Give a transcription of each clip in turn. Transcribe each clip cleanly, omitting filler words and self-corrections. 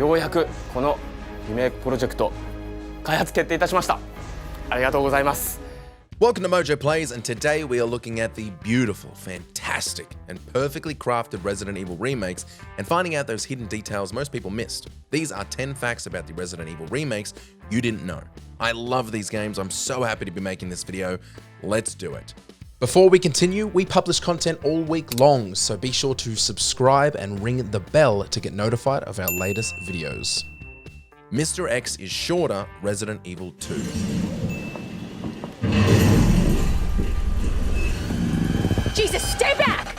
ようやくこのリメイクプロジェクト開発決定いたしました。ありがとうございます。Welcome to MojoPlays, and today we are looking at the beautiful, fantastic, and perfectly crafted Resident Evil remakes and finding out those hidden details most people missed. These are 10 facts about the Resident Evil remakes you didn't know. I love these games. I'm so happy to be making this video. Let's do it. Before we continue, we publish content all week long, so be sure to subscribe and ring the bell to get notified of our latest videos. Mr. X is shorter, Resident Evil 2. Jesus, stay back!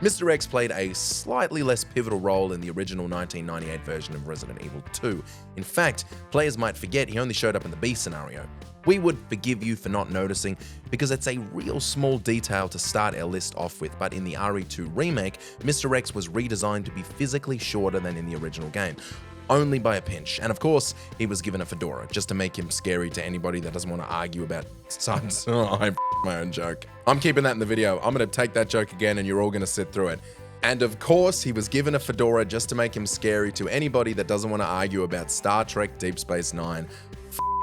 Mr. X played a slightly less pivotal role in the original 1998 version of Resident Evil 2. In fact, players might forget he only showed up in the B scenario. We would forgive you for not noticing because it's a real small detail to start our list off with, but in the RE2 remake, Mr. X was redesigned to be physically shorter than in the original game. Only by a pinch. And of course, he was given a fedora, just to make him scary to anybody that doesn't want to argue about sons. Oh, I my own joke. I'm keeping that in the video. I'm going to take that joke again and you're all going to sit through it. And of course, he was given a fedora just to make him scary to anybody that doesn't want to argue about Star Trek Deep Space Nine.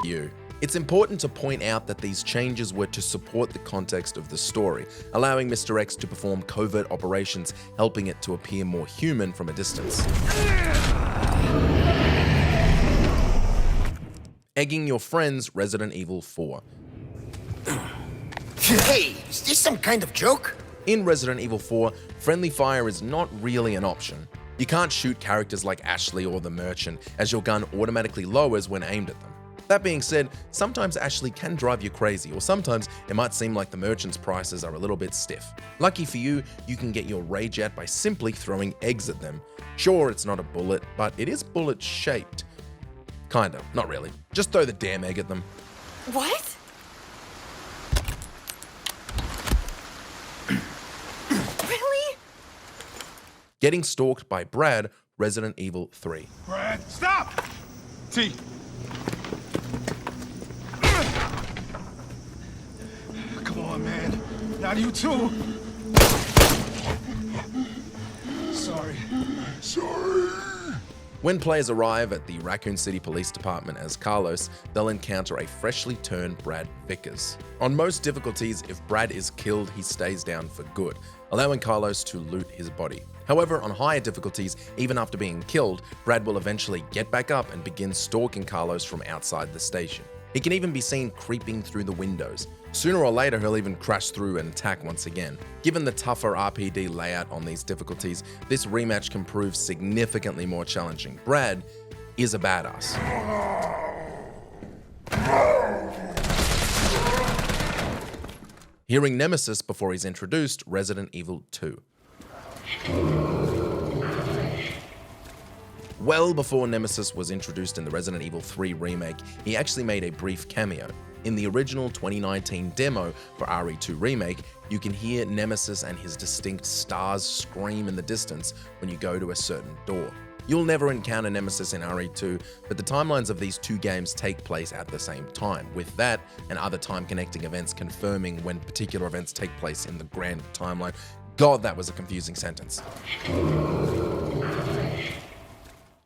You. It's important to point out that these changes were to support the context of the story, allowing Mr. X to perform covert operations, helping it to appear more human from a distance. Egging your friends, Resident Evil 4. Hey, is this some kind of joke? In Resident Evil 4, friendly fire is not really an option. You can't shoot characters like Ashley or the Merchant, as your gun automatically lowers when aimed at them. That being said, sometimes Ashley can drive you crazy, or sometimes it might seem like the Merchant's prices are a little bit stiff. Lucky for you, you can get your rage out by simply throwing eggs at them. Sure, it's not a bullet, but it is bullet-shaped. Kinda, not really. Just throw the damn egg at them. What? Really? Getting stalked by Brad, Resident Evil 3. Brad, stop! T. Come on, man. Not you too. Sorry. When players arrive at the Raccoon City Police Department as Carlos, they'll encounter a freshly turned Brad Vickers. On most difficulties, if Brad is killed, he stays down for good, allowing Carlos to loot his body. However, on higher difficulties, even after being killed, Brad will eventually get back up and begin stalking Carlos from outside the station. He can even be seen creeping through the windows. Sooner or later, he'll even crash through and attack once again. Given the tougher RPD layout on these difficulties, this rematch can prove significantly more challenging. Brad is a badass. Hearing Nemesis before he's introduced, Resident Evil 2. Well before Nemesis was introduced in the Resident Evil 3 remake, he actually made a brief cameo. In the original 2019 demo for RE2 Remake, you can hear Nemesis and his distinct stars scream in the distance when you go to a certain door. You'll never encounter Nemesis in RE2, but the timelines of these two games take place at the same time, with that and other time-connecting events confirming when particular events take place in the grand timeline. God, that was a confusing sentence.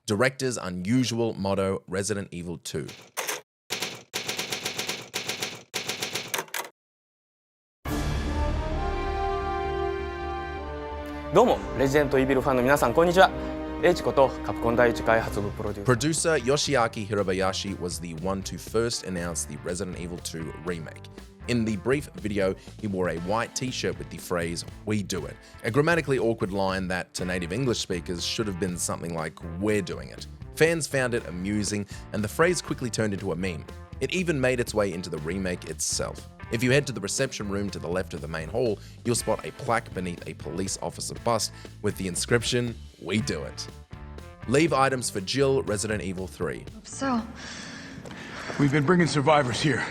Director's unusual motto, Resident Evil 2. Domo, Resident Evil ファンの皆さん、こんにちは。H ことカプコン第一開発部プロデューサー。 Producer Yoshiaki Hirabayashi was the one to first announce the Resident Evil 2 remake. In the brief video, he wore a white t-shirt with the phrase, "We do it," a grammatically awkward line that to native English speakers should have been something like, "We're doing it." Fans found it amusing, and the phrase quickly turned into a meme. It even made its way into the remake itself. If you head to the reception room to the left of the main hall, you'll spot a plaque beneath a police officer bust with the inscription, "We do it." Leave items for Jill, Resident Evil 3. So, We've been bringing survivors here.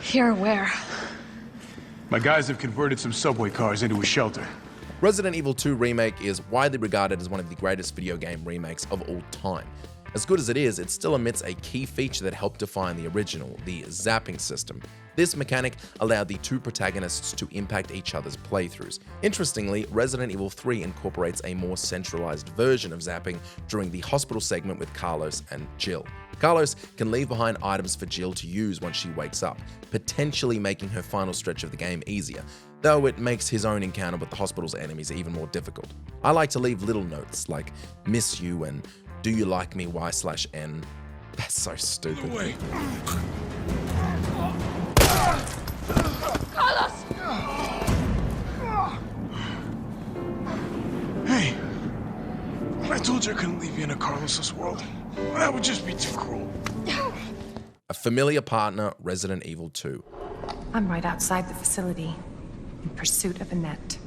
here where? My guys have converted some subway cars into a shelter. Resident Evil 2 Remake is widely regarded as one of the greatest video game remakes of all time. As good as it is, it still omits a key feature that helped define the original, the zapping system. This mechanic allowed the two protagonists to impact each other's playthroughs. Interestingly, Resident Evil 3 incorporates a more centralized version of zapping during the hospital segment with Carlos and Jill. Carlos can leave behind items for Jill to use once she wakes up, potentially making her final stretch of the game easier, though it makes his own encounter with the hospital's enemies even more difficult. I like to leave little notes like "miss you" and "do you like me Y/N." That's so stupid. Wait. Hey, I told you I couldn't leave you in a Carlos's world. That would just be too cruel. A familiar partner, Resident Evil 2. I'm right outside the facility, in pursuit of Annette.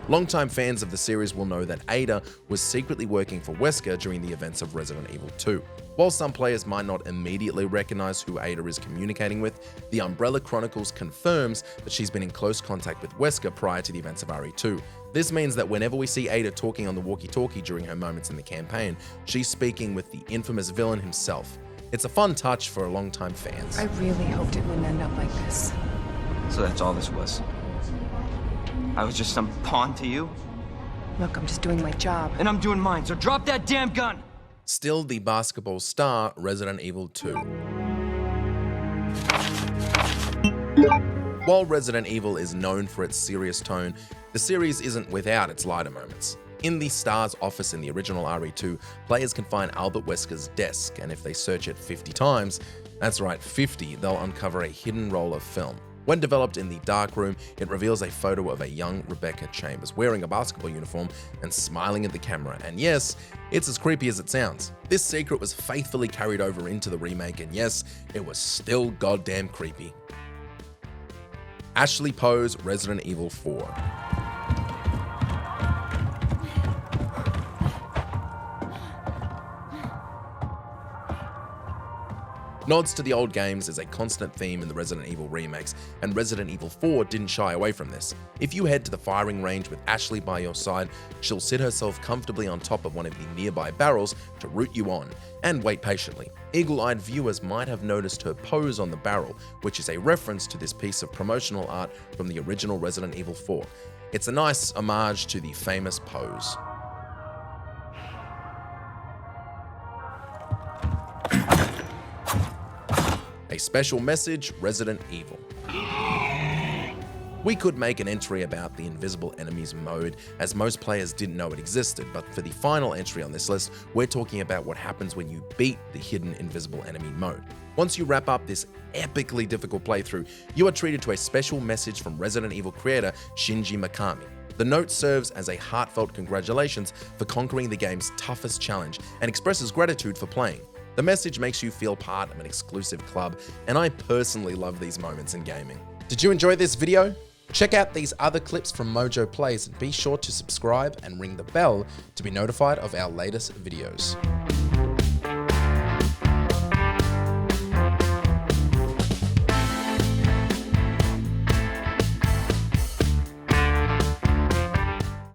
Longtime fans of the series will know that Ada was secretly working for Wesker during the events of Resident Evil 2. While some players might not immediately recognize who Ada is communicating with, the Umbrella Chronicles confirms that she's been in close contact with Wesker prior to the events of RE2. This means that whenever we see Ada talking on the walkie-talkie during her moments in the campaign, she's speaking with the infamous villain himself. It's a fun touch for longtime fans. I really hoped it wouldn't end up like this. So that's all this was. I was just some pawn to you, Look, I'm just doing my job. and I'm doing mine, so drop that damn gun! Still the basketball star, Resident Evil 2. While Resident Evil is known for its serious tone, the series isn't without its lighter moments. In the star's office in the original RE2, players can find Albert Wesker's desk, and if they search it 50 times, that's right, 50, they'll uncover a hidden roll of film. When developed in the dark room, it reveals a photo of a young Rebecca Chambers wearing a basketball uniform and smiling at the camera, and yes, it's as creepy as it sounds. This secret was faithfully carried over into the remake, and yes, it was still goddamn creepy. Ashley Poe's Resident Evil 4. Nods to the old games is a constant theme in the Resident Evil remakes, and Resident Evil 4 didn't shy away from this. If you head to the firing range with Ashley by your side, she'll sit herself comfortably on top of one of the nearby barrels to root you on, and wait patiently. Eagle-eyed viewers might have noticed her pose on the barrel, which is a reference to this piece of promotional art from the original Resident Evil 4. It's a nice homage to the famous pose. A special message, Resident Evil. We could make an entry about the invisible enemies mode, as most players didn't know it existed, but for the final entry on this list, we're talking about what happens when you beat the hidden invisible enemy mode. Once you wrap up this epically difficult playthrough, you are treated to a special message from Resident Evil creator Shinji Mikami. The note serves as a heartfelt congratulations for conquering the game's toughest challenge and expresses gratitude for playing. The message makes you feel part of an exclusive club, and I personally love these moments in gaming. Did you enjoy this video? Check out these other clips from MojoPlays and be sure to subscribe and ring the bell to be notified of our latest videos.